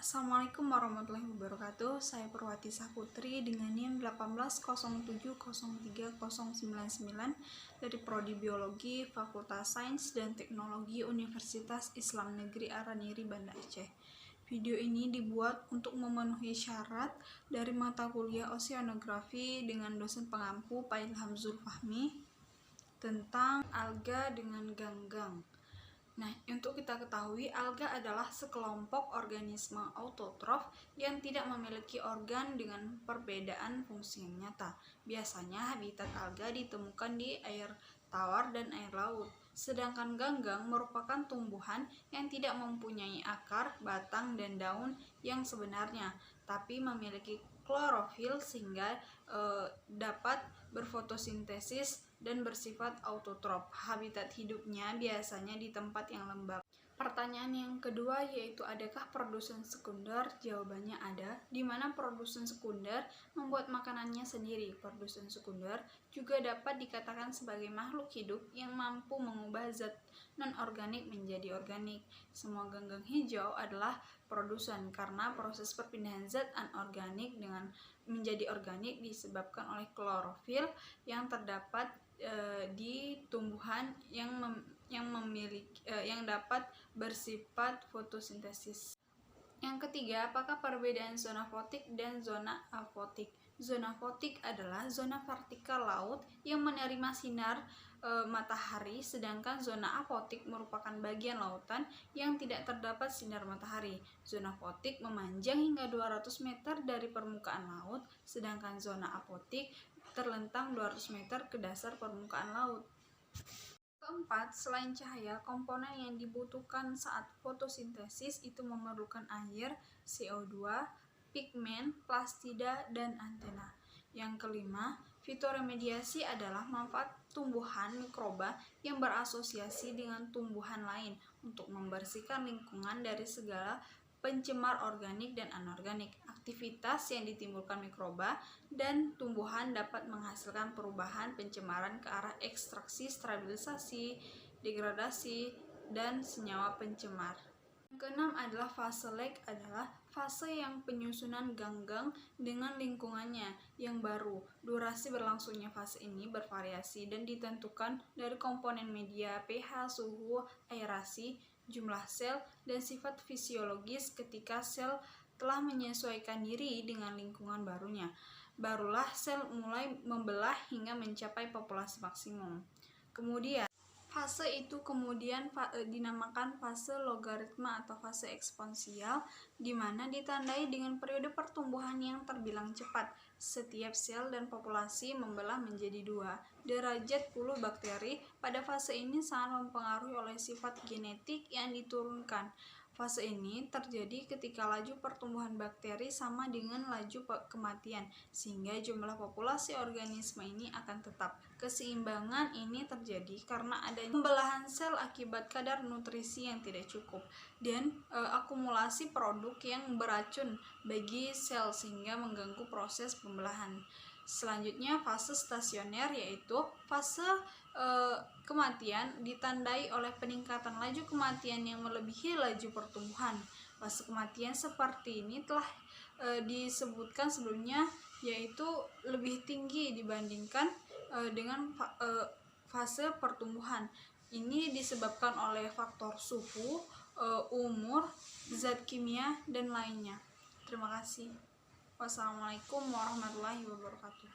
Assalamualaikum warahmatullahi wabarakatuh. Saya Purwati Saputri dengan NIM 180703099 dari Prodi Biologi Fakultas Sains dan Teknologi Universitas Islam Negeri Araniri, Banda Aceh. Video ini dibuat untuk memenuhi syarat dari mata kuliah Oceanografi dengan dosen pengampu Pak Ilham Zulfahmi tentang alga dengan ganggang. Nah, untuk kita ketahui, alga adalah sekelompok organisme autotrof yang tidak memiliki organ dengan perbedaan fungsi yang nyata. Biasanya habitat alga ditemukan di air tawar dan air laut. Sedangkan ganggang merupakan tumbuhan yang tidak mempunyai akar, batang, dan daun yang sebenarnya, tapi memiliki klorofil sehingga dapat berfotosintesis dan bersifat autotrof. Habitat hidupnya biasanya di tempat yang lembab. Pertanyaan yang kedua yaitu, adakah produsen sekunder? Jawabannya ada, di mana produsen sekunder membuat makanannya sendiri. Produsen sekunder juga dapat dikatakan sebagai makhluk hidup yang mampu mengubah zat non-organik menjadi organik. Semua ganggang hijau adalah produsen karena proses perpindahan zat anorganik dengan menjadi organik disebabkan oleh klorofil yang terdapat di tumbuhan yang dapat bersifat fotosintesis. Yang ketiga, apakah perbedaan zona fotik dan zona afotik? Zona fotik adalah zona vertikal laut yang menerima sinar matahari, sedangkan zona afotik merupakan bagian lautan yang tidak terdapat sinar matahari. Zona fotik memanjang hingga 200 meter dari permukaan laut, sedangkan zona afotik terlentang 200 meter ke dasar permukaan laut. Keempat, selain cahaya, komponen yang dibutuhkan saat fotosintesis itu memerlukan air, CO2, pigmen, plastida, dan antena. Yang kelima, fitoremediasi adalah manfaat tumbuhan mikroba yang berasosiasi dengan tumbuhan lain untuk membersihkan lingkungan dari segala pencemar organik dan anorganik. Aktivitas yang ditimbulkan mikroba dan tumbuhan dapat menghasilkan perubahan pencemaran ke arah ekstraksi, stabilisasi, degradasi, dan senyawa pencemar. Yang keenam adalah fase lag, adalah fase yang penyusunan ganggang dengan lingkungannya yang baru. Durasi berlangsungnya fase ini bervariasi dan ditentukan dari komponen media, pH, suhu, aerasi, jumlah sel, dan sifat fisiologis. Ketika sel telah menyesuaikan diri dengan lingkungan barunya, barulah sel mulai membelah hingga mencapai populasi maksimum. Kemudian fase itu dinamakan fase logaritma atau fase eksponensial, di mana ditandai dengan periode pertumbuhan yang terbilang cepat. Setiap sel dan populasi membelah menjadi 2 derajat puluh bakteri. Pada fase ini sangat mempengaruhi oleh sifat genetik yang diturunkan. Fase ini terjadi ketika laju pertumbuhan bakteri sama dengan laju kematian, sehingga jumlah populasi organisme ini akan tetap. Keseimbangan ini terjadi karena adanya pembelahan sel akibat kadar nutrisi yang tidak cukup dan akumulasi produk yang beracun bagi sel sehingga mengganggu proses pembelahan. Selanjutnya, fase stasioner yaitu fase kematian ditandai oleh peningkatan laju kematian yang melebihi laju pertumbuhan. Fase kematian seperti ini telah disebutkan sebelumnya, yaitu lebih tinggi dibandingkan dengan fase pertumbuhan. Ini disebabkan oleh faktor suhu, umur, zat kimia, dan lainnya. Terima kasih. Wassalamualaikum warahmatullahi wabarakatuh.